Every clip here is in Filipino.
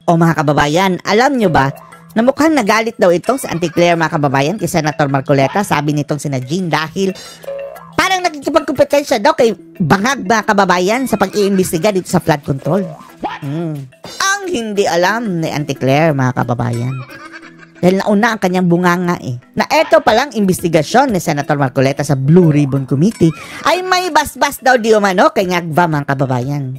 O mga kababayan, alam nyo ba na mukhang nagalit daw ito si Auntie Claire mga kababayan kay Senator Marcoleta, sabi nitong sina Jean, dahil parang nakikipagkompetensya daw kay Bangag mga kababayan sa pag-iimbestiga dito sa flood control. Ang hindi alam ni Auntie Claire mga kababayan, dahil nauna ang kanyang bunganga na eto palang investigasyon ni Senator Marcoleta sa Blue Ribbon Committee ay may basbas daw di umano kay Ngagba mga kababayan.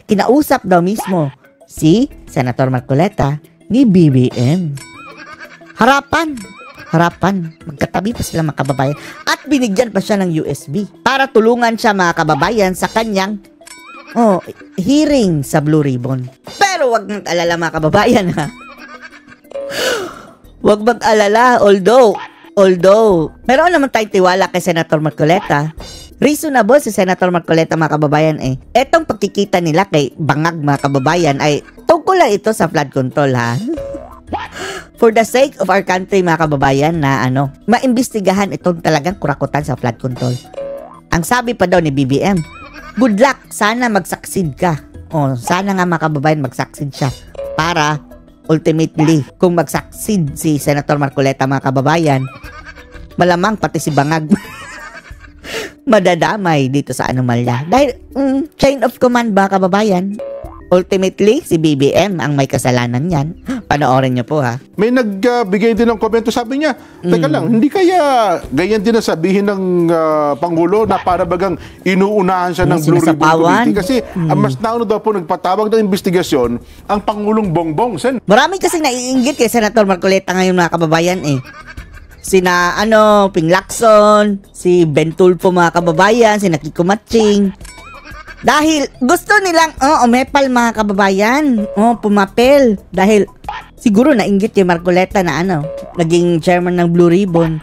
Kinausap daw mismo si Senator Marcoleta ni BBM. Harapan. Magkatabi pa sila mga kababayan. At binigyan pa siya ng USB para tulungan siya mga kababayan sa kanyang hearing sa Blue Ribbon. Pero wag mag-alala mga kababayan ha. Wag mag-alala, although meron naman tayong tiwala kay Senator Marcoleta. Reasonable si Senator Marcoleta mga kababayan etong pagkikita nila kay Bangag mga kababayan ay tungkol lang ito sa flood control ha. For the sake of our country mga kababayan na maimbestigahan itong talagang kurakutan sa flood control. Ang sabi pa daw ni BBM, good luck, sana mag-succeed ka. Sana nga mga kababayan mag-succeed siya para ultimately, kung mag-succeed si Senator Marcoleta mga kababayan, malamang pati si Bangag madadamay dito sa anomalya. Dahil chain of command ba kababayan? Ultimately, si BBM ang may kasalanan yan. Panoorin niyo po ha. May nagbigay din ng komento, sabi niya, teka lang, hindi kaya ganyan din na sabihin ng Pangulo na para bagang inuunahan siya ng Blue Ribbon Committee? Kasi mas nauna daw po nagpatawag ng investigasyon ang Pangulong Bongbong. Marami kasi naiinggit kay Senator Marcoleta ngayon mga kababayan Sina Ping Lacson, si Ben Tulfo mga kababayan, si Kiko Matching. Dahil gusto nilang umepal mga kababayan, pumapel. Dahil siguro nainggit kay Marcoleta na naging chairman ng Blue Ribbon.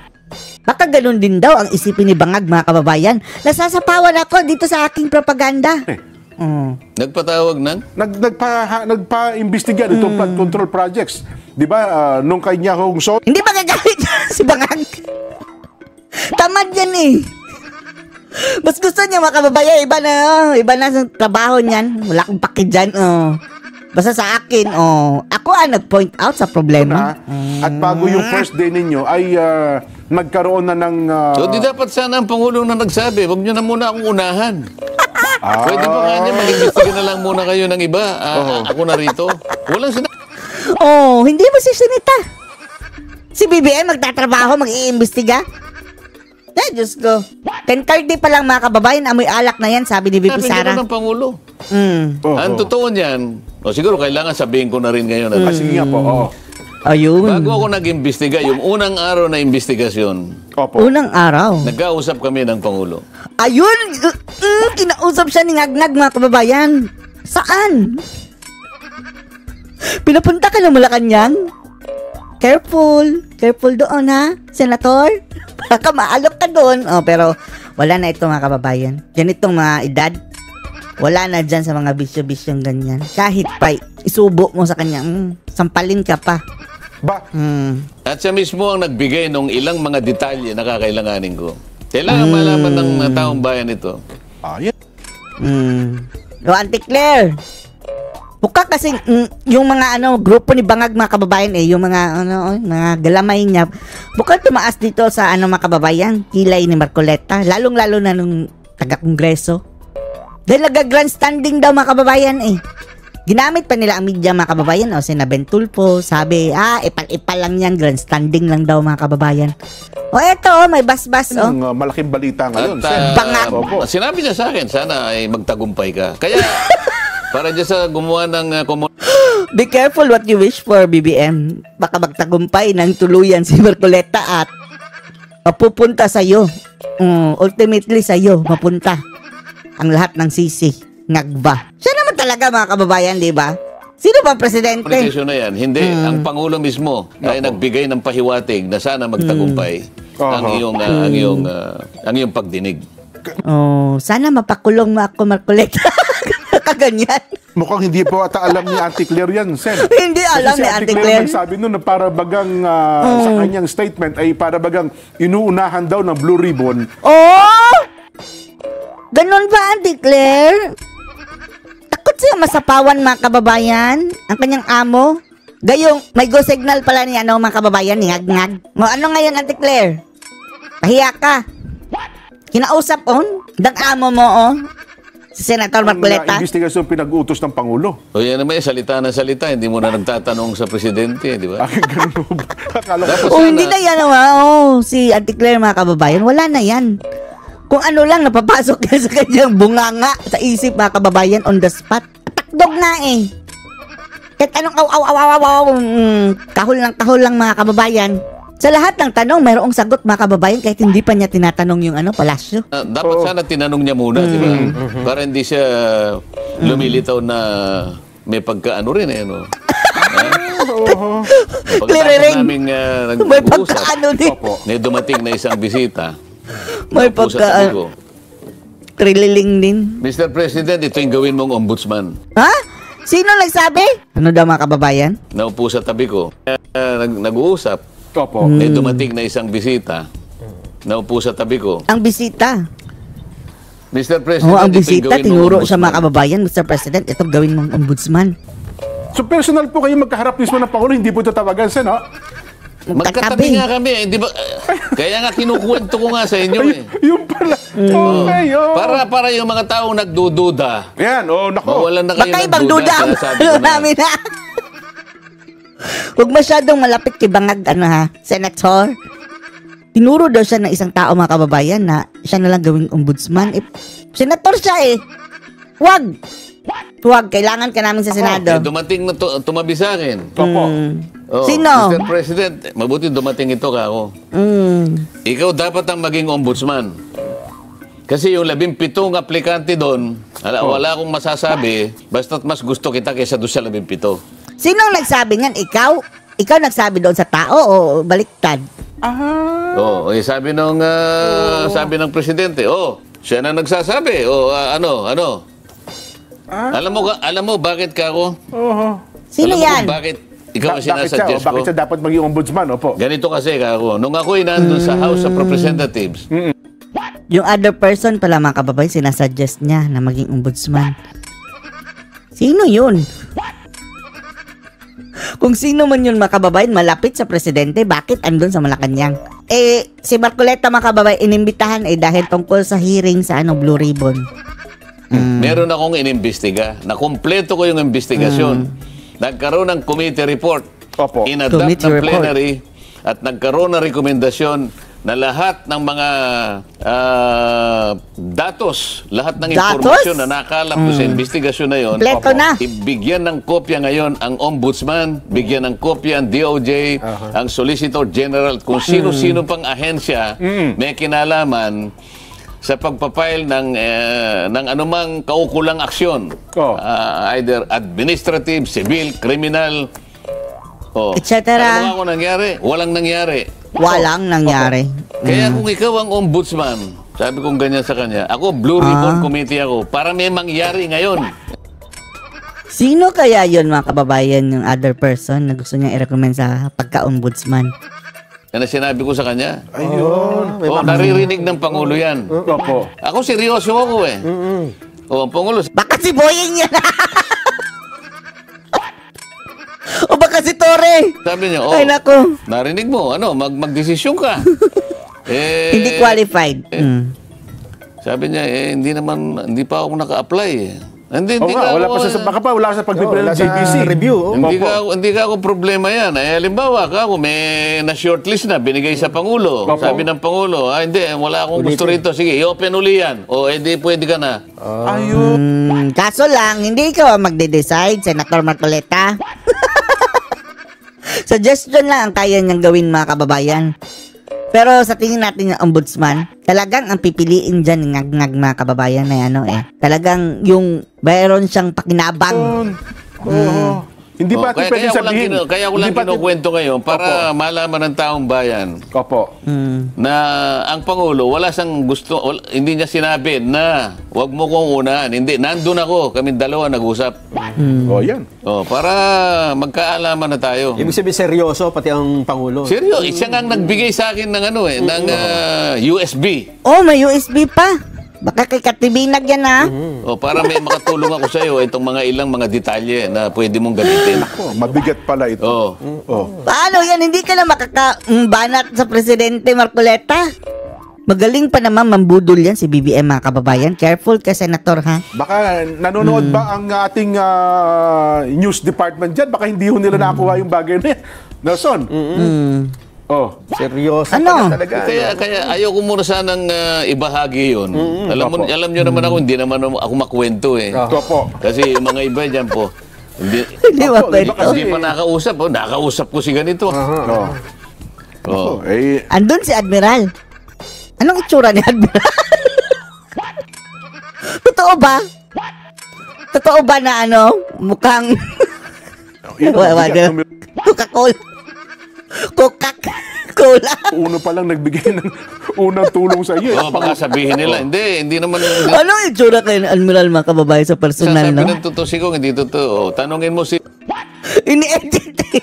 Baka ganun din daw ang isipin ni Bangag mga kababayan. Nasasapawan ako dito sa aking propaganda. Nagpatawag ng? Nagpa-imbestiga itong flood control projects. Di ba, nung kanya hindi ba gagalit si Bangag? Tamad yan Mas gusto niya mga kababayan, iba na sa trabaho niyan. Wala akong paki dyan, Basta sa akin, ako ang nag-point out sa problema. At bago yung first day ninyo, ay nagkaroon na ng... So, di dapat sana ang Pangulong na nagsabi, huwag nyo na muna akong unahan. Pwede ba kanya, mag-imbestiga na lang muna kayo ng iba. Ako na rito. Walang sinabi. Hindi ba si Sinita? Si BBM magtatrabaho, mag-iimbestiga? Diyos ko. 10:30 pa lang mga kababayan, amoy alak na yan, sabi ni VP Sara. Sabi ng Pangulo. Ang totoo niyan, siguro kailangan sabihin ko na rin ngayon. Sige nga po, Ayun. Bago ako nag-imbestiga, yung unang araw na investigasyon, unang araw, nagkausap kami ng Pangulo. Ayun! Kinausap siya ni Ngagnag mga kababayan. Saan? Pinapunta ka ng Malacanang? Careful doon ha, Senator. Baka maalok ka doon. Pero wala na ito mga kababayan. Ganitong mga edad, wala na dyan sa mga bisyo-bisyong ganyan. Kahit pa isubo mo sa kanya, sampalin ka pa. At siya mismo ang nagbigay ng ilang mga detalye na kakailanganin ko. Kailangan malaman ng taong bayan ito. Auntie Claire, buka kasi yung mga grupo ni Bangag mga kababayan yung mga mga galamay niya. Buka tumaas dito sa mga kababayan, kilay ni Marcoleta, lalong-lalo na nung taga-kongreso. Dahil nag-grandstanding daw mga kababayan Ginamit pa nila ang media mga kababayan sina Ben Tulfo, sabi ipal-ipal lang yan, grandstanding lang daw mga kababayan. Eto may basbas malaking balita ngayon. Bangag. Sinabi niya sa akin, sana ay magtagumpay ka. Kaya para dyan sa gumawa ng be careful what you wish for, BBM. Baka magtagumpay ng tuluyan si Marcoleta at mapupunta sa'yo. Ultimately sa'yo mapunta ang lahat ng sisi. Ngagba. Siya naman talaga mga kababayan, di ba? Sino ba presidente? Komunikasyon na yan. Hindi. Ang Pangulo mismo ay nagbigay ng pahiwatig na sana magtagumpay ang iyong pagdinig. Sana mapakulong mo ako, Marcoleta. Kaganyan. Mukhang hindi po ata alam ni Auntie Claire yan, Sen. Hindi alam ni Auntie Claire. Nagsabi nun na para bagang sa kanyang statement ay para bagang inuunahan daw ng Blue Ribbon. Ganon ba, Auntie Claire? Dakot siya masapawan mga kababayan, ang kanyang amo. Gayong, may go signal pala ni ano mga kababayan, ni ngag-ngag. Mo ano ngayon, Auntie Claire? Pahiya ka. Kinausap on, dang amo mo si Senator Marcoleta. Ang investigasyon pinag-utos ng Pangulo. O yan naman, salita ng salita, hindi mo na nagtatanong sa presidente, di ba? Ganun ba? Akala ko. Dapat Hindi na yan si Auntie Claire mga kababayan, wala na yan. Kung ano lang, napapasok yan sa kanyang bunganga sa isip mga kababayan on the spot. Takdog na eh. Kahit anong kahol lang mga kababayan. Sa lahat ng tanong, mayroong sagot mga kababayan kahit hindi pa niya tinatanong yung palasyo. Dapat sana tinanong niya muna, di ba? Para hindi siya lumilitaw na may pagkaano rin eh, no? Clearing. Naming May nag-uusap, pagkaano din. may dumating na isang bisita. May Naupo sa tabi ko, trililing din. Mr. President, ito yung gawin mong ombudsman. Ha? Sino nagsabi? Ano daw mga kababayan? Naupo sa tabi ko. Nag-uusap. Opo. May dumating na isang bisita. Naupo sa tabi ko. Ang bisita. Mr. President, Ang ito yung bisita, gawin mong tinuro sa ombudsman. mga kababayan, Mr. President, ito gawin mong ombudsman. So personal po kayo magkaharap mismo ng Pangulo, hindi po ito tawagan, Sen, no? Magkatabi nga kami, di ba? Kaya nga kinukwento ko nga sa inyo eh. Yung pala. Okay, Para yung mga taong nagdududa. Yan, nako. Mawalan na kayo Baka ng ibang duda. duda ang Sinasabi ko na. namin na. Huwag masyadong malapit kay bangag, Senator. Tinuro daw siya ng isang tao mga kababayan na siya na lang gawing ombudsman. Senator siya eh. Huwag, kailangan ka namin sa Senado. Dumating na tumabi sa akin. Opo. Sino? Mr. President, mabuti dumating ito ka ako. Ikaw dapat ang maging ombudsman. Kasi yung 17 aplikante doon, wala akong masasabi, basta't mas gusto kita kaysa doon sa 17. Sino ang nagsabi niyan? Ikaw? Ikaw nagsabi doon sa tao o baliktad? Sabi ng presidente, siya na nagsasabi. Ano? Alam mo bakit ka ako? Sino Alam mo yan? kung bakit ikaw ang sinasuggest ko? Bakit siya dapat maging ombudsman, opo? Ganito kasi ako. Nung ako'y nandun sa House of Representatives, Yung other person pala mga kababayan, sinasuggest niya na maging ombudsman. Sino yun? Kung sino man yun mga kababayan, malapit sa presidente, bakit andun sa Malacanang? Si Marcoleta mga kababayan, inimbitahan dahil tungkol sa hearing sa Blue Ribbon. meron akong inimbestiga. Nakumpleto ko yung investigasyon. Nagkaroon ng committee report. Opo. Inadapt Committee ng report. plenary at nagkaroon ng rekomendasyon na lahat ng mga datos, lahat ng impormasyon na nakalap ko sa investigasyon na yon, Kompleto na. ibigyan ng kopya ngayon ang ombudsman, bigyan ng kopya ang DOJ, ang Solicitor General, kung sino-sino pang ahensya may kinalaman sa pagpapile ng anumang kaukulang aksyon. Either administrative, civil, criminal, etc. Ano ba ako nangyari? Walang nangyari. Walang nangyari. Kaya kung ikaw ang ombudsman, sabi kong ganyan sa kanya, ako Blue Ribbon Committee ako, para may mangyari ngayon. Sino kaya yun mga kababayan, yung other person na gusto niya i-recommend sa pagka-ombudsman? Yan ang sinabi ko sa kanya. Ayun. Naririnig ng Pangulo yan. Opo. Ako seryoso ako eh. Ang Pangulo, Baka si Boying yan. O baka si Torre. sabi niya, Ay nako. narinig mo, magdesisyon ka. Hindi qualified. Sabi niya, hindi pa ako naka-apply eh. Hindi Wala pa sa baka pa wala sa pagpipili ng JBC review. Hindi ka ako problema yan. Halimbawa ka ako, may na-shortlist na, binigay sa Pangulo. Opo. Sabi ng Pangulo, hindi, wala akong gusto rito. Sige, i-open uli yan. Hindi pwede ka na. Ayun. Kaso lang, hindi ikaw ang magde-decide, Senator Marcoleta. Suggestion lang ang kaya niyang gawin mga kababayan. Pero sa tingin natin yung ombudsman, talagang ang pipiliin dyan ngag-ngag mga kababayan na talagang yung mayroon siyang pakinabang. Hindi ba ito pwede sabihin? Kaya ko lang kinukwento ngayon para malaman ng taong bayan Opo. na ang Pangulo, hindi niya sinabi na wag mo kong unahan. Hindi, nandun ako, kami dalawa nag-usap. Yan. Para magkaalaman na tayo. Ibig sabihin seryoso pati ang Pangulo. Seryo, siya nga ang nagbigay sa akin ng ng USB. Oh, may USB pa. Baka kay Katibinag yan, ha? O, para may makatulong ako sa iyo itong mga ilang mga detalye na pwede mong gamitin. Oh, mabigat pala ito. Oh. Oh. Paano yan? Hindi ka na makakabanat sa Presidente Marcoleta. Magaling pa naman mambudol yan si BBM, mga kababayan. Careful ka, Senator, ha? Baka nanonood ba ang ating news department dyan? Baka hindi ho nila nakuha yung bagay na yan. Nelson? Oh. Seryoso Ano? pala talaga. Kaya ayoko muna sanang ibahagi yun. Alam nyo naman ako, hindi naman ako makwento eh. Opo. Kasi yung mga iba dyan po, Hindi ba pwede? hindi pa nakausap. Nakausap ko si ganito. Oh. Oh. Eh, Andun si Admiral. Anong itsura ni Admiral? Totoo ba? Totoo ba na mukhang yun ang bigat. Coca-Cola? Coca-Cola? Uno pa lang nagbigay ng unang tulong sa iyo. Oh, baka sabihin nila, hindi naman. Anong itsura kay Admiral, mga kababayan, sa personal, Sasabi no? ng totoo sigong, hindi totoo. Tanungin mo si... Ini-edit eh.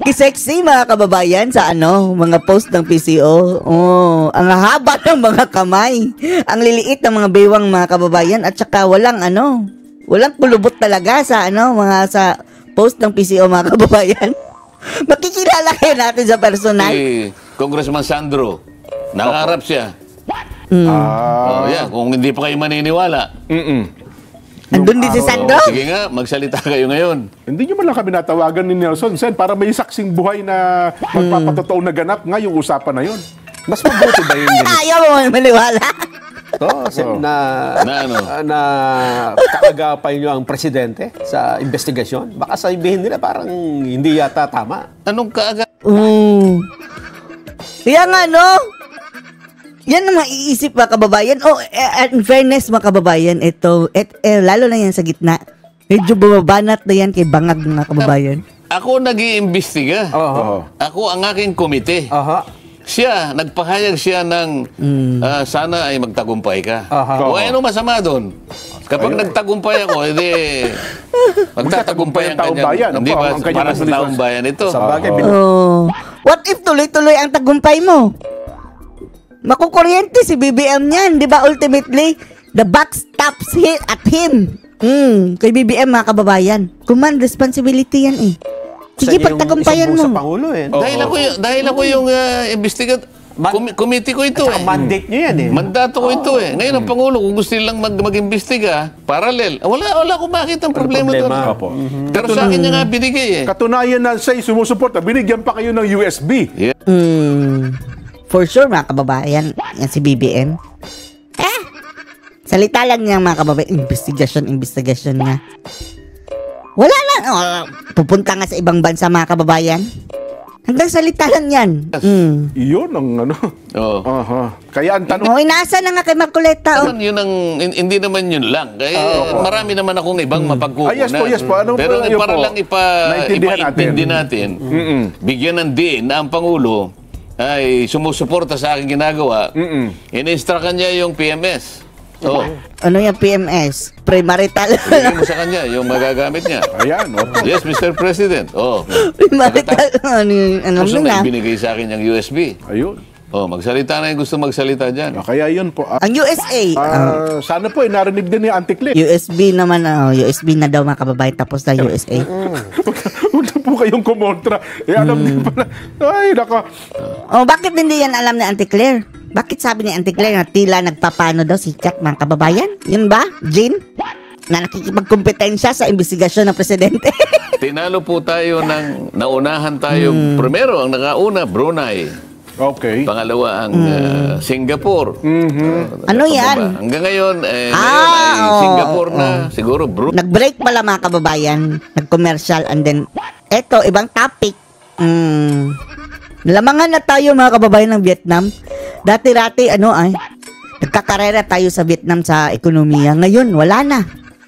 Kisexy, mga kababayan, sa mga post ng PCO. Oh, ang haba ng mga kamay. Ang liliit ng mga bewang, mga kababayan, at saka walang kulubot talaga sa sa post ng PCO, mga kababayan. Makikilala kayo natin sa personal. Si Congressman Sandro. Nakaharap siya. Ah. Oh, yeah, kung hindi pa kayo maniniwala. Andun din si Sandro. Sige nga, magsalita kayo ngayon. Hindi nyo man lang kami natawagan ni Nelson Sen para may saksing buhay na magpapatotoo na ganap nga yung usapan na yun. Mas mabuti ba yung ganito? Ayaw mo maniwala. Na kaagapay nyo ang presidente sa investigasyon? Baka sabihin nila parang hindi yata tama. Anong kaaga? Kaya nga, yan ang maiisip, mga kababayan. In fairness, mga kababayan, ito, lalo na yan sa gitna. Medyo bumabanat na yan kay Bangag, mga kababayan. Ako nag-iimbestiga. Ako ang aking komite. Siya, nagpahayag siya ng sana ay magtagumpay ka. O ano masama doon? Kapag nagtagumpay ako, edi magtatagumpay ang taong kanyang, bayan. hindi ba, Ang kanyang para sa taong bayan ito. Sa bagay, What if tuloy-tuloy ang tagumpay mo? Makukuryente si BBM niyan, di ba? Ultimately, the buck stops at him. Kay BBM, mga kababayan. Command responsibility yan eh. Sige, pagtagumpayan mo. Sa Pangulo eh. Dahil ako yung investigator. Committee ko ito eh. Mandate nyo yan eh. Mandato ko ito eh. Ngayon ang Pangulo, kung gusto nilang mag-imbestiga, parallel. Wala akong makita ang problema doon. Pero sa akin niya nga binigay eh. Katunayan na siya'y sumusuporta, binigyan pa kayo ng USB. Yeah. For sure, mga kababayan, yan si BBM. Salita lang niya, mga kababayan. Investigasyon nga. Wala lang. Pupunta nga sa ibang bansa, mga kababayan. Hanggang salita lang yan. Iyon ang Kaya ang tanong... Inasa na nga kay Marcoleta. Hindi naman yun lang. Kaya marami naman akong ibang mapagkukunan. Yes po. Pero para lang ipaintindi natin, bigyan ng diin na ang Pangulo ay sumusuporta sa aking ginagawa, in-instructan niya yung PMS. Ano yung PMS? Premarital. Bigyan mo sa kanya yung magagamit niya. Ayan, opo. Yes, Mr. President. Premarital. Ano Gusto na? na ibinigay sa akin yung USB. Ayun. Magsalita na yung gusto magsalita dyan. Kaya yun po. Ang USA. Sana po, narinig din ni Auntie Clip. USB naman, USB na daw, mga kababayan, tapos na USA. Huwag na po kayong kumontra. Alam niyo pala. Ay, naka. Bakit hindi yan alam ni Auntie Claire? Bakit sabi ni Auntie Claire na tila nagpapano daw si Kat, mga kababayan? Yun ba, Jean? Na nakikipagkompetensya sa investigasyon ng presidente. Tinalo po tayo naunahan tayong primero, ang nakauna, Brunei. Okay. Pangalawa ang Singapore. Ano yan? Hanggang ngayon, ngayon ay Singapore na. Siguro Nag-break pala, mga kababayan. Nag-commercial and then, eto, ibang topic. Nalamangan na tayo, mga kababayan, ng Vietnam. Dati-dati, nagkakarera tayo sa Vietnam sa ekonomiya. Ngayon, wala na.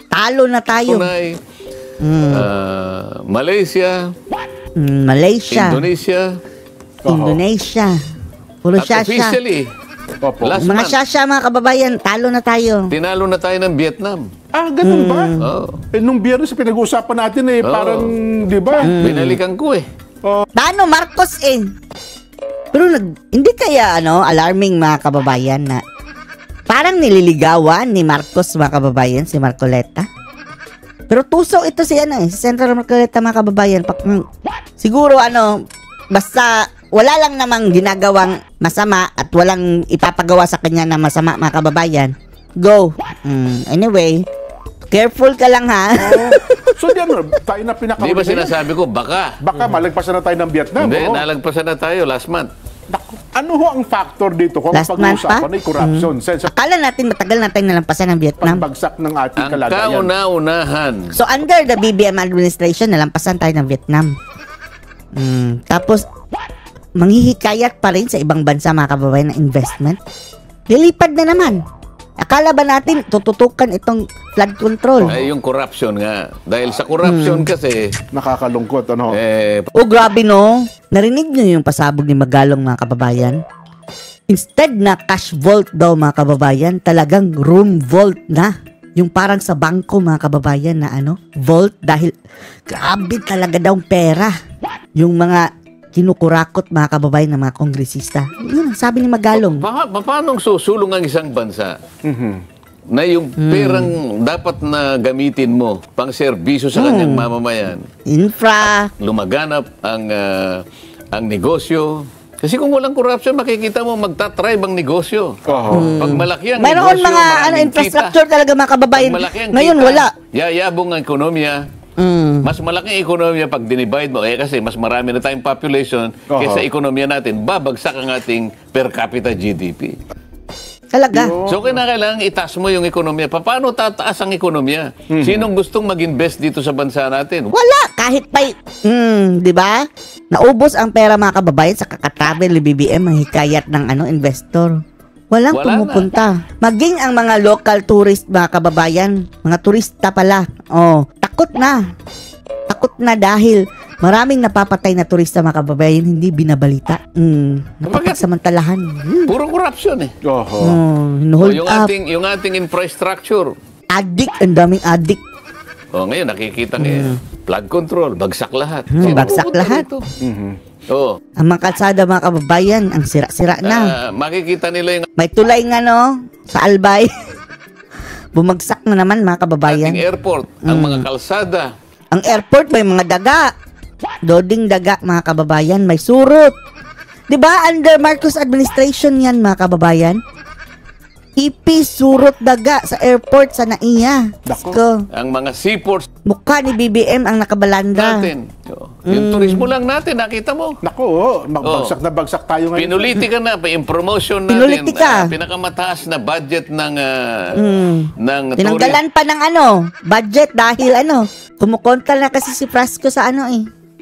Talo na tayo. Brunei, Malaysia, Indonesia. Puro at Shasha. officially, last Mga month, Shasha, mga kababayan, talo na tayo. tinalo na tayo ng Vietnam. Ganun ba? Nung biyernes pinag-uusapan natin parang, di ba? Binalikan ko eh. Paano, Marcos eh? Pero hindi kaya, alarming, mga kababayan, na Parang nililigawan ni Marcos, mga kababayan, si Marcoleta. Pero tuso ito si si Senator Marcoleta, mga kababayan. Siguro basta wala lang namang ginagawang masama at walang ipapagawa sa kanya na masama, mga kababayan. Go. Anyway, careful ka lang, ha? So, tayo na pinakauli. Di ba sinasabi ko, baka malagpasan na tayo ng Vietnam. Hindi, nalagpasan na tayo last month. Ano ho ang factor dito kung pag-uusapan ay corruption? Akala natin matagal na tayong nalampasan ng Vietnam. Pagbagsak ng ating Ang kalagayan. kauna-unahan. So, under the BBM administration, nalampasan tayo ng Vietnam. Tapos, manghihikayat pa rin sa ibang bansa, mga kababayan, ng investment. Lilipad na naman. Akala ba natin tututukan itong flood control? Ay, yung corruption nga. Dahil sa corruption kasi... Nakakalungkot, Grabe, no? Narinig niyo yung pasabog ni Magalong, mga kababayan? Instead na cash vault daw, mga kababayan, talagang room vault na. Yung parang sa bangko, mga kababayan, na vault, dahil grabe talaga daw pera. Yung mga kinukurakot, mga kababayan, ng mga kongresista. Yun, sabi ni Magalong. Paano susulong ang isang bansa? Na yung perang dapat na gamitin mo pang serbisyo sa kanyang mamamayan. Infra. Lumaganap ang negosyo. Kasi kung walang corruption, makikita mo magtatribe ang negosyo. Pag malaki ang mayroon negosyo, mga infrastructure talaga, mga kababayan. Ngayon, kita, wala. Yayabong ang ekonomiya. Mas malaking ekonomiya pag dinivide mo. Kasi mas marami na tayong population kaysa ekonomiya natin. Babagsak ang ating per capita GDP. Talaga. So, kailangan itaas mo yung ekonomiya. Paano tataas ang ekonomiya? Sinong gustong mag-invest dito sa bansa natin? Wala. Kahit pa, di ba? Naubos ang pera, mga kababayan, sa kakatravel ni BBM, ang hikayat ng investor. Walang pumupunta. Maging ang mga local tourist, mga kababayan, mga turista pala. Takot na. Takot na dahil maraming napapatay na turista, mga kababayan, hindi binabalita. Napagsamantalahan. Puro corruption Hold up. Yung ating infrastructure. Addict, ang daming addict. Ngayon, nakikita niya. Flood control, bagsak lahat. Bagsak lahat. Ang mga kalsada, mga kababayan, ang sira-sira na. Makikita nila yung may tulay nga, sa Albay. Bumagsak na naman, mga kababayan. ating airport, ang mga kalsada. Ang airport, may mga daga. Doding daga, mga kababayan. May surot. Diba, under Marcos administration yan, mga kababayan? Surot daga sa airport sa NAIA. Ang mga seaports mukha ni BBM ang nakabalanda. natin. Yung turismo lang natin, nakita mo. Magbagsak na bagsak tayo ngayon. Pinulitika na, yung promotion natin. Pinulitika. Pinakamataas na budget ng Tinanggalan pa ng budget dahil kumukontra na kasi si Frasco sa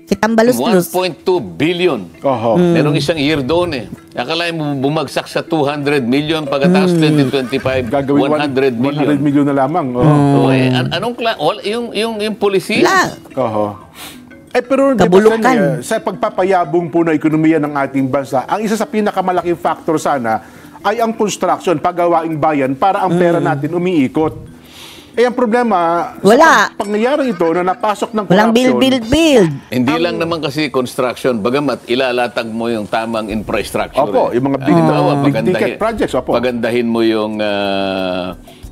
Kitambalos-los. 1.2 billion. Merong isang year doon Akala mo bumagsak sa 200 million pagkatapos 2025, gagawin 100 million. 100 million na lamang. Anong yung polisiya? Pero kabulukan. Sa pagpapayabong po na ekonomiya ng ating bansa, ang isa sa pinakamalaking factor sana ay ang construction, paggawaing bayan para ang pera natin umiikot. Ang problema, wala. Sa pangyayari ito na napasok ng corruption. Walang build. Hindi lang naman kasi construction, bagamat ilalatag mo yung tamang infrastructure. Yung mga big ticket projects. Pagandahin mo yung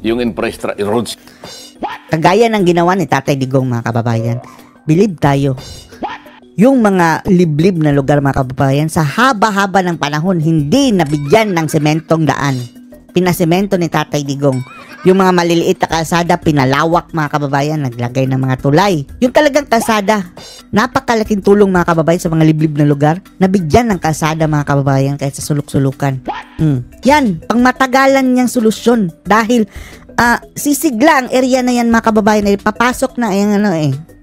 infrastructure, roads. Kagaya ng ginawa ni Tatay Digong, mga kababayan. Believe tayo. Yung mga liblib na lugar, mga kababayan, sa haba-haba ng panahon, hindi nabigyan ng sementong daan. Pinasemento ni Tatay Digong. Yung mga maliliit na kalsada, pinalawak, mga kababayan, naglagay ng mga tulay. Yung talagang kalsada, napakalaking tulong, mga kababayan, sa mga liblib na lugar, nabigyan ng kalsada, mga kababayan, kahit sa sulok-sulukan. Yan, pangmatagalan niyang solusyon. Dahil, sisigla ang area na yan, mga kababayan, ay papasok na yung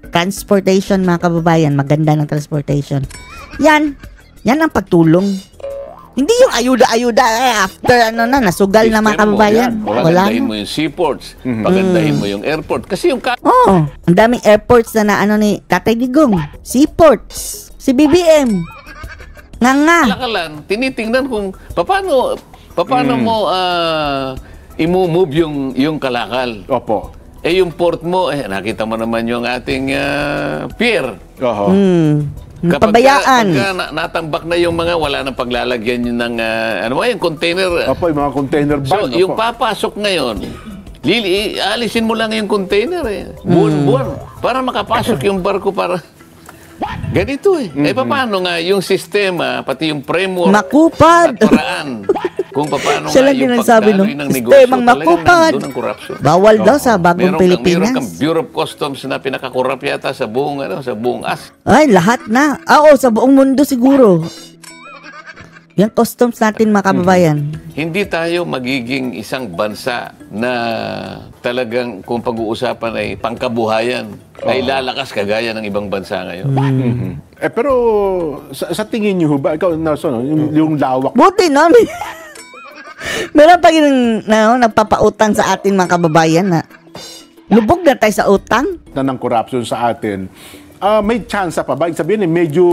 transportation, mga kababayan, maganda ng transportation. Yan ang pagtulong. Hindi yung ayuda-ayuda after nasugal na, mga kababayan. Pagandahin mo yung seaports, pagandahin mo yung airport. Kasi yung ang daming airports na ni Tatay Digong. Seaports. Si BBM. Kalakalan, tinitingnan kung paano mo i-move yung kalakal. Opo. Yung port mo, nakita mo naman yung ating pier. Pabayaan. Pagka natambak na yung mga wala nang paglalagyan yun ng yung container. Opo, yung mga container van. So, yung papasok ngayon, alisin mo lang yung container buwan-buwan para makapasok yung barko para ganito paano nga yung sistema, pati yung framework makupad at paraan kung paano siya nga yung nagsabi, pagdaloy ng negosyo, sistemang makupad. nandun ang corruption. Bawal daw sa bagong Pilipinas. Meron kang Bureau of Customs na pinakakorap yata sa buong Ay, lahat na. Sa buong mundo siguro. Yung customs natin, mga kababayan. Hindi tayo magiging isang bansa na talagang kung pag-uusapan ay pangkabuhayan, ay lalakas kagaya ng ibang bansa ngayon. Pero sa tingin niyo ba, ikaw, Nelson, yung lawak Buti namin. Meron pa yung nagpapautang sa atin, mga kababayan, na lubog na tayo sa utang. ng corruption sa atin, may chance pa ba? Sabihin medyo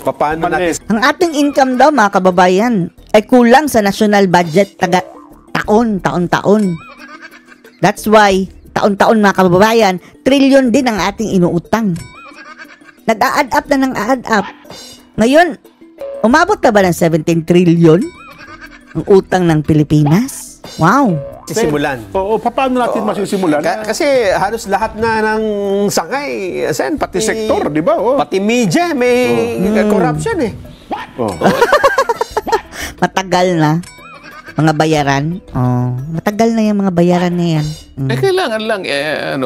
Paano natin Ang ating income daw, mga kababayan, ay kulang sa national budget taon-taon. That's why, taon-taon, mga kababayan, trillion din ang ating inuutang. Nag-a-add up na ng add up. Ngayon, umabot na ba ng 17 trillion ang utang ng Pilipinas? Wow! sisimulan? Oo, paano natin masisimulan? Kasi halos lahat na ng sangay, pati sektor, di ba? Pati media, may corruption Matagal na. Mga bayaran. Matagal na yung mga bayaran na yan.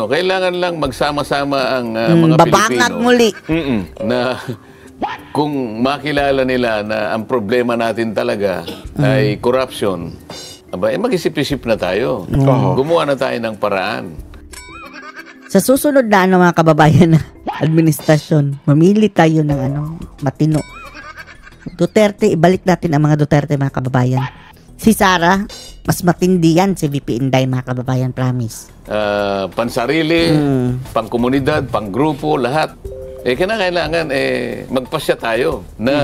Kailangan lang magsama-sama ang mga babangag Pilipino. muli. Na kung makilala nila na ang problema natin talaga ay corruption, mag-isip-isip na tayo. Gumawa na tayo ng paraan. Sa susunod na mga kababayan na administrasyon, mamili tayo ng matino. Duterte, ibalik natin ang mga Duterte, mga kababayan. Si Sara, mas matindi yan si VP Inday, mga kababayan, promise. Pansarili, pangkomunidad, panggrupo, lahat. Kailangan magpasya tayo na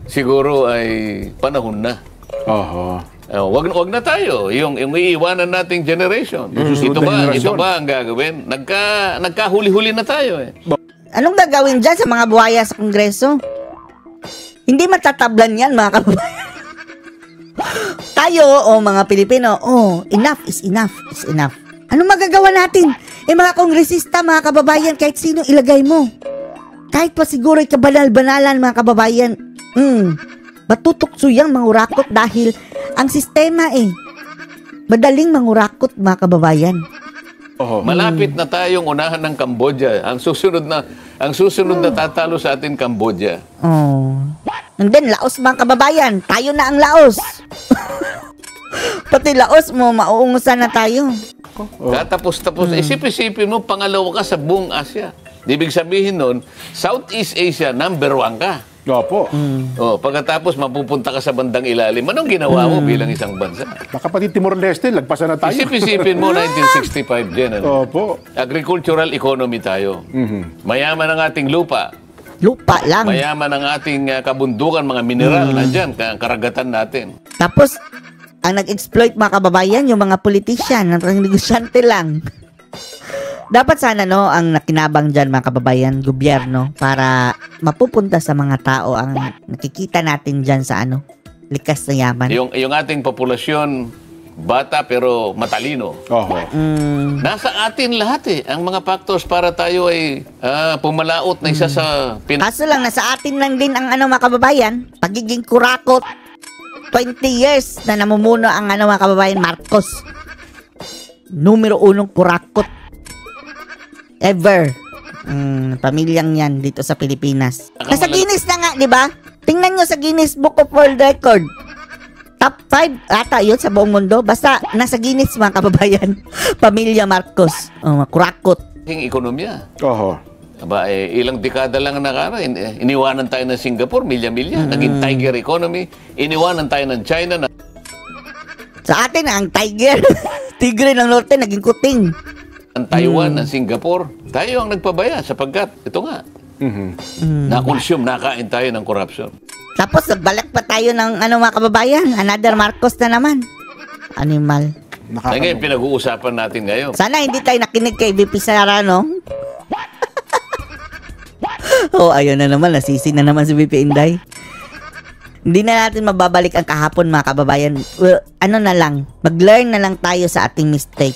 siguro ay panahon na. Wag na tayo yung iiwanan nating generation. Ito ba ang gagawin? Nagkahuli-huli na tayo Anong gagawin dyan sa mga buhaya sa Kongreso? Hindi matatablan yan, mga kababayan. Tayo, mga Pilipino, enough is enough is enough. Anong magagawa natin? Mga kongresista, mga kababayan, kahit sino ilagay mo. Kahit pa siguro kabanal-banalan, mga kababayan. Matutukso yang mangurakot dahil ang sistema madaling mangurakot, mga kababayan. Malapit na tayong unahan ng Cambodia. Ang susunod na tatalo sa atin, Cambodia. And then, Laos, mga kababayan. Tayo na ang Laos. Pati Laos mo, mauungusan na tayo. Katapos-tapos, isip-isipin mo, pangalawa ka sa buong Asia. Ibig sabihin nun, Southeast Asia, number 1 ka. Opo. Pagkatapos, mapupunta ka sa bandang ilalim. Anong ginawa mo bilang isang bansa? Baka pati Timor-Leste, lagpasan na tayo. Isip-isipin mo, 1965 din. Opo. Agricultural economy tayo. Mayaman ang ating lupa. Lupa lang. Mayaman ang ating kabundukan, mga mineral, nandyan, karagatan natin. Tapos, ang nag-exploit, mga kababayan, yung mga politician, ang negosyante lang. Dapat sana, ang nakinabang dyan, mga kababayan, gobyerno, para mapupunta sa mga tao ang nakikita natin dyan sa likas na yaman. Yung ating populasyon, bata pero matalino. Nasa atin lahat ang mga factors para tayo ay pumalaot na isa sa Kaso lang, nasa atin lang din ang mga kababayan, pagiging kurakot. 20 years na namumuno ang mga kababayan, Marcos. Numero 1 kurakot ever. Pamilyang yan dito sa Pilipinas. Nasa Guinness na nga, di ba? Tingnan nyo sa Guinness Book of World Record. Top 5 ata yun sa buong mundo. Basta nasa Guinness, mga kababayan. Pamilya Marcos. Kurakot. Ekonomiya. Ilang dekada lang iniwanan tayo ng Singapore, milya-milya. Naging tiger economy. Iniwanan tayo ng China. Sa atin, ang tiger. Tigre ng norte, naging kuting. Ang Taiwan, ang Singapore. Tayo ang nagpabaya sapagkat, ito nga, na-consume, nakain tayo ng corruption. Tapos, balik pa tayo ng mga kababayan. Another Marcos na naman. Animal. Ngayon, pinag-uusapan natin ngayon. Sana hindi tayo nakinig kay VP Sara, no? Oh, ayun na naman. Nasisi na naman si VP Inday. Hindi na natin mababalik ang kahapon, mga kababayan. Well, ano na lang, mag-learn na lang tayo sa ating mistake.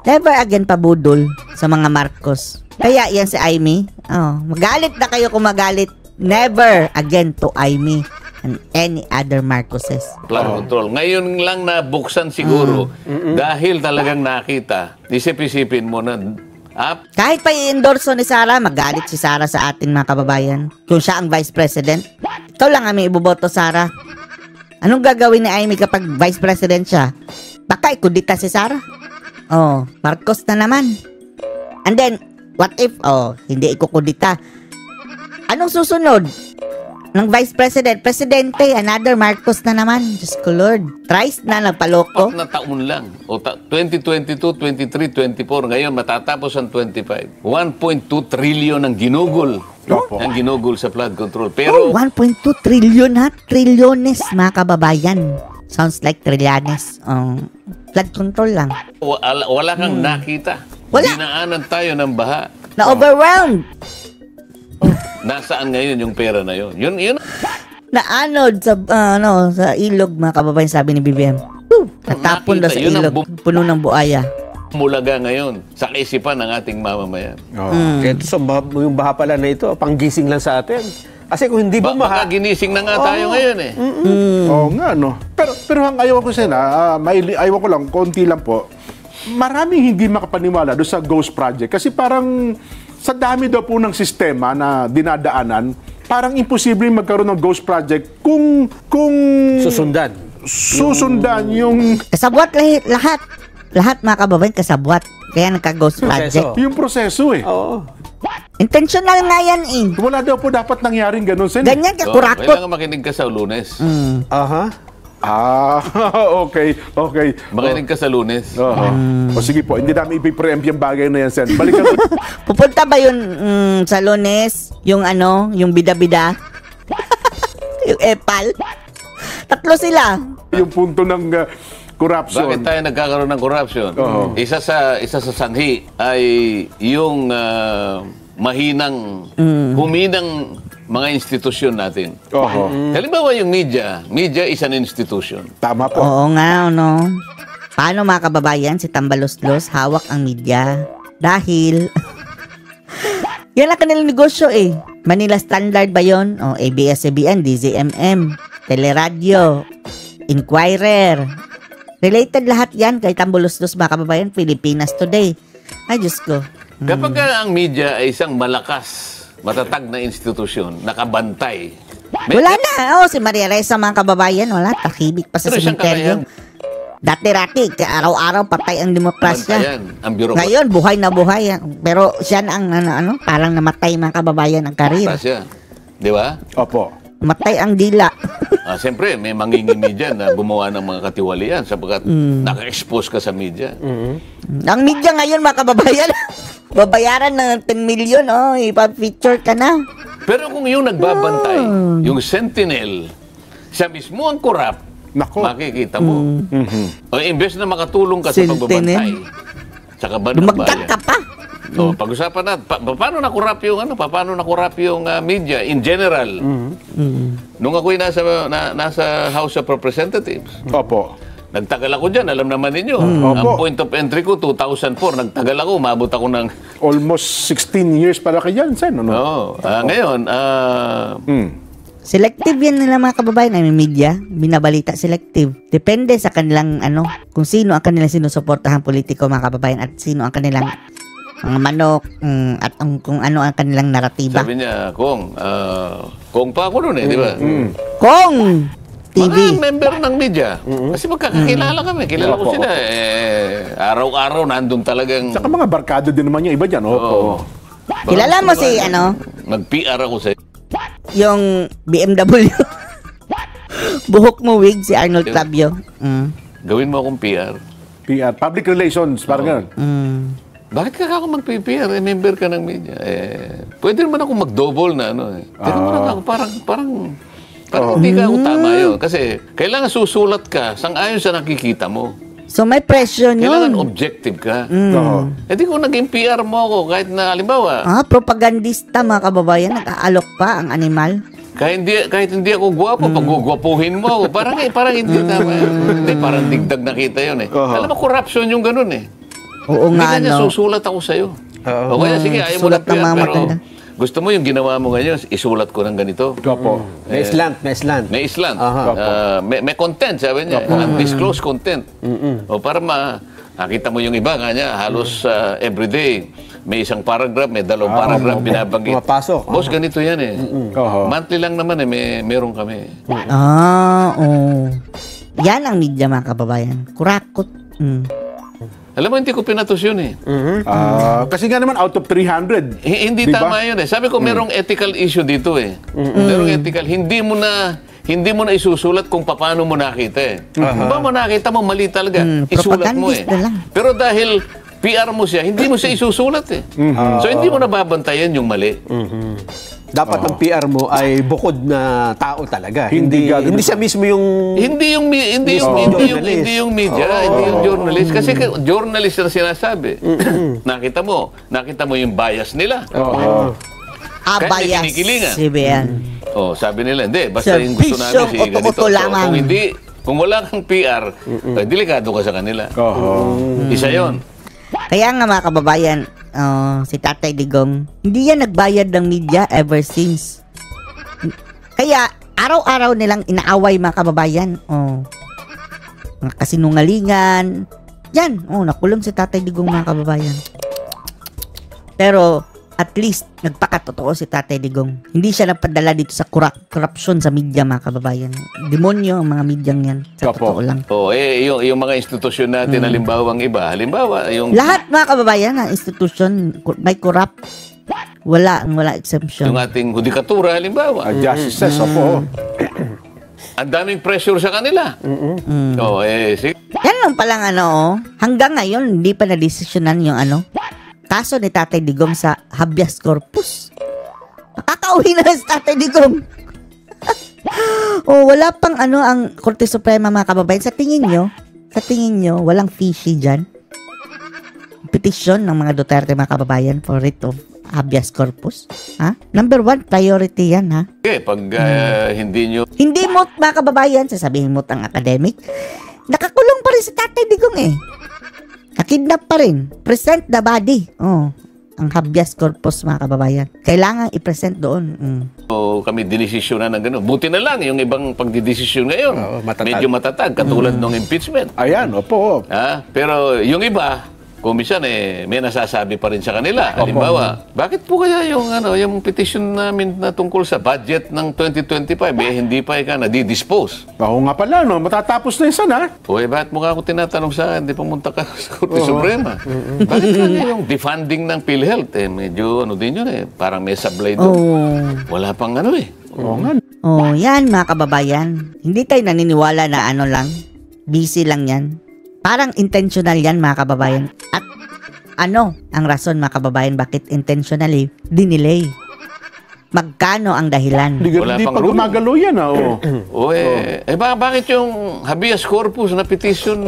Never again pabudol sa mga Marcos. Kaya yan si Amy, magalit na kayo kung magalit. Never again to Amy and any other Marcoses. Flood control. Ngayon lang nabuksan siguro dahil talagang nakita. Isip-isipin mo na Kahit pa i-endorso ni Sara, magalit si Sara sa ating mga kababayan. Kung siya ang Vice President, ikaw lang kami iboboto, Sara. Anong gagawin ni Amy kapag Vice President siya? Baka ikudita si Sara. Oh, Marcos na naman. And then, what if, hindi ikukudita? Anong susunod? Ng Vice President, Presidente, another Marcos na naman. Diyos ko Lord. Thrice na nagpaloko. na taon lang. 2022, 23, 24. Ngayon matatapos ang 25. 1.2 trillion ang ginugol. Opo. Ang ginugol sa flood control. Pero 1.2 trillion ha? Trilyones, mga kababayan. Sounds like trillianes. Flood control lang. wala kang nakita. Wala. Dinaanan tayo ng baha. Na-overwhelmed. Nasaan ngayon yung pera na yun? Yun. Naanod sa, sa ilog, mga kababayan, sabi ni BBM. Natapon daw sa Nakita, yun ang ilog. Puno ng buaya. Mulaga ngayon sa kaisipan ng ating mamamayan. Ito yung baha pala na ito, panggising lang sa atin. Kasi kung hindi Baka bumaha, ginising na nga tayo ngayon eh. Oo nga, no. Pero ang ayaw ko sila, ayaw ko lang, konti lang po. Maraming hindi makapaniwala doon sa Ghost Project. Kasi parang sa dami daw po ng sistema na dinadaanan, parang imposible magkaroon ng Ghost Project kung susundan yung Kasabwat lahat. Lahat, mga kababayan, kasabwat. Kaya nagka-Ghost Project. yung proseso eh. oo. Intentional nga yan eh. Wala daw po dapat nangyaring ganun, Sen. Ganyan ka, kurakot. Kailangan makinig ka sa Lunes. Okay. Makinig ka sa Lunes. O sige po, hindi namin ipipreempt yung bagay na yan, Sen. Balikan ko. Pupunta ba yun sa Lunes? Yung yung bida-bida? Yung epal? Tatlo sila. Yung punto ng corruption. Bakit tayo nagkakaroon ng corruption? Isa sa sanhi ay yung huminang mga institusyon natin. Halimbawa yung media is an institution. Tama po. Oo nga, Paano, mga kababayan, si Tambaloslos hawak ang media? Dahil yan ang kanilang negosyo eh. Manila Standard ba yun? O ABS-CBN, DZMM, Teleradyo, Inquirer. Related lahat yan kay Tambaloslos, mga kababayan. Pilipinas Today. Ay, Diyos ko. Kapag ang media ay isang malakas, matatag na institusyon, nakabantay. Wala na. Si Maria Reza, mga kababayan, wala. Tahimik pa sa Pero siyang sementeryo. Dati-rati, araw-araw patay ang demokrasya. Bantayan, ang bureaucrat. Ngayon, buhay na buhay. Pero siya na ang parang namatay, mga kababayan, ang karir. Siya. Di ba? Opo. Matay ang dila. Siyempre, may mangingimi dyan na gumawa ng mga katiwalian sapagkat naka-expose ka sa media. Ang media ngayon, mga kababayan, babayaran ng 10 million, ipa-feature ka na. Pero kung yung nagbabantay, yung sentinel, siya mismo ang corrupt, Nako. makikita mo. O imbes na makatulong ka sa Sentinel? pagbabantay, sa kaban ng Dumagdag bayan. ka pa. So, pag-usapan natin, paano na-corrupt yung media in general? Nung ako'y nasa House of Representatives, Opo. nagtagal ako dyan, alam naman ninyo. Opo. Ang point of entry ko, 2004, nagtagal ako, umabot ako ng... Almost 16 years para kay yan, Sen. Ngayon, Selective yan nila, mga kababayan. Ay, may media, binabalita selective. Depende sa kanilang, kung sino ang kanilang sinusuportahan politiko, mga kababayan, at sino ang kanilang mga manok, at kung ano ang kanilang naratiba. sabi niya, Kong pa ako noon di ba? Kong TV. Mga member ng media. Kasi magkakakilala kami. Kilala ko sila. Araw-araw nandun talagang... Saka mga barkado din naman yung iba dyan. Opo. Kilala mo si, Mag-PR ako sa... yung BMW. Buhok mo wig, si Arnold Clavio. Gawin mo akong PR. PR. Public relations. Parang ganun. Bakit ka ako mag-PR? Member ka ng media. Pwede naman ako mag-double na Teka mo lang ako, parang hindi ka ako tama yun. Kasi kailangan susulat ka sang-ayon sa nakikita mo. So may presyo Kailangan yun. objective ka. Oo. Eh di kung naging PR mo ako, kahit na halimbawa, Propagandista mga kababayan, nag-aalok pa ang animal. kahit hindi ako gwapo, pag gugwapuhin mo ako, parang hindi tama yun. Hindi, parang digdag nakita yun eh. Alam mo, corruption yung ganun eh. Oo Hindi nga, kanya, no? susulat ako sa'yo. O kaya, sige, ayaw mo Sulat ng ng PR, mga pero matanda. gusto mo yung ginawa mo ngayon, isulat ko ng ganito. Opo. May slant, may slant. May island. Aha. May content, sabi niya. Undisclosed content. O para nakita mo yung iba, kanya, halos everyday, may isang paragraph, may dalawang paragraph binabanggit. Pumapasok. Boss, ganito yan eh. Oo. Monthly lang naman eh, meron kami. Yan ang media mga kababayan. Kurakot. Alam mo, hindi ko pinatos yun eh. Kasi nga naman, out of 300. Hindi Diba? tama yun eh. Sabi ko, merong ethical issue dito eh. Merong ethical. Hindi mo na isusulat kung paano mo nakita eh. Kung ba mo nakita mo, mali talaga. Isulat mo eh. Propagandista lang. Pero dahil PR mo siya, hindi mo siya isusulat eh. So hindi mo nababantayan yung mali. Dapat ang PR mo ay bukod na tao talaga. Hindi gagawin. Hindi siya mismo yung Hindi yung media, hindi yung journalist. Kasi journalist na sinasabi. Nakita mo yung bias nila. Kahit may Abayas. kinikilingan. CBN. Sabi nila, hindi, basta yung gusto namin Serbisyong ganito. oto-oto lamang. Kung wala kang PR, delikado ka sa kanila. Isa yon. Kaya nga mga kababayan, si Tatay Digong, hindi yan nagbayad ng media ever since. Kaya, araw-araw nilang inaaway mga kababayan. Mga kasinungalingan. Yan, nakulong si Tatay Digong mga kababayan. Pero, at least, nagpakatotoo si Tatay Digong. Hindi siya nagpadala dito sa corruption sa media mga kababayan. Demonyo ang mga medyang yan. Sa Opo. totoo lang. Yung mga institusyon natin, halimbawa, yung Lahat mga kababayan ng institusyon may corrupt. Wala exemption. yung ating hudikatura, halimbawa. Justices, opo. Ang daming pressure sa kanila. Sige. Yan lang palang hanggang ngayon hindi pa na-desisyonan yung kaso ni Tatay Digong sa habeas corpus. Makakauwi na si Tatay Digong. Wala pang ang Korte Suprema mga kababayan. Sa tingin nyo, walang fishy dyan? Petisyon ng mga Duterte mga kababayan for writ of habeas corpus. Number 1 priority yan Okay, pag hindi nyo Hindi mo mga kababayan, sasabihin mo ang academic, nakakulong pa rin si Tatay Digong eh. Nakidnap pa rin. Present the body. Ang habeas corpus mga kababayan. Kailangan i-present doon. kami dinesisyonan ng gano'n. Buti na lang yung ibang pagdidesisyon ngayon. matatag. Medyo matatag, katulad ng impeachment. Ayan, opo. Pero yung iba, kung minsan may nasasabi pa rin sa kanila. Halimbawa, bakit po kaya yung petition namin na tungkol sa budget ng 2025, hindi pa nadidispose? Oo nga pala, matatapos na yun sana. Bakit mo ka ako tinatanong sa akin, di pumunta ka sa Korte Suprema? Bakit kaya yung defunding ng PhilHealth? Medyo din yun parang may sablay doon. Wala pang Oo nga. Yan mga kababayan. Hindi tayo naniniwala na lang. Busy lang yan. Parang intentional yan mga kababayan. At ang rason mga kababayan bakit intentionally dinelay? Magkano ang dahilan? Wala Hindi pang pa rule. gumagalo yan, Bakit yung habeas corpus na petition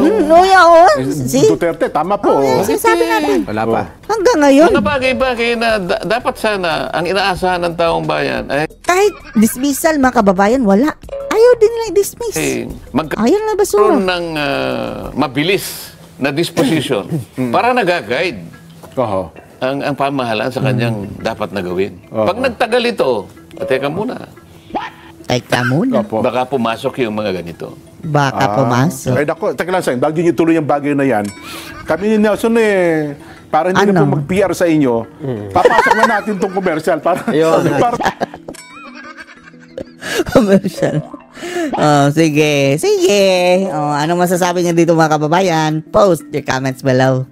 Si Duterte, tama po. sinasabi natin. wala pa. Hanggang ngayon, Mga bagay-bagay na dapat sana ang inaasahan ng taong bayan ay kahit dismissal mga kababayan, wala. Ayaw din nila i-dismiss. magkaroon Ayaw na basura. ng mabilis na disposition para nag-guide Oo. ang pamahalaan sa kanyang dapat na gawin. Pag nagtagal ito, teka muna, Teka muna. Opo. baka pumasok yung mga ganito. Baka pumasok. Ay, naku, teka lang sa'yo, bago nyo tuloy yung bagay na yan, kami ni Nelson para hindi na po mag-PR sa inyo, papasok na natin tong commercial para, Ayun. para Commercial. Sige. Anong masasabi niyo dito mga kababayan? Post your comments below.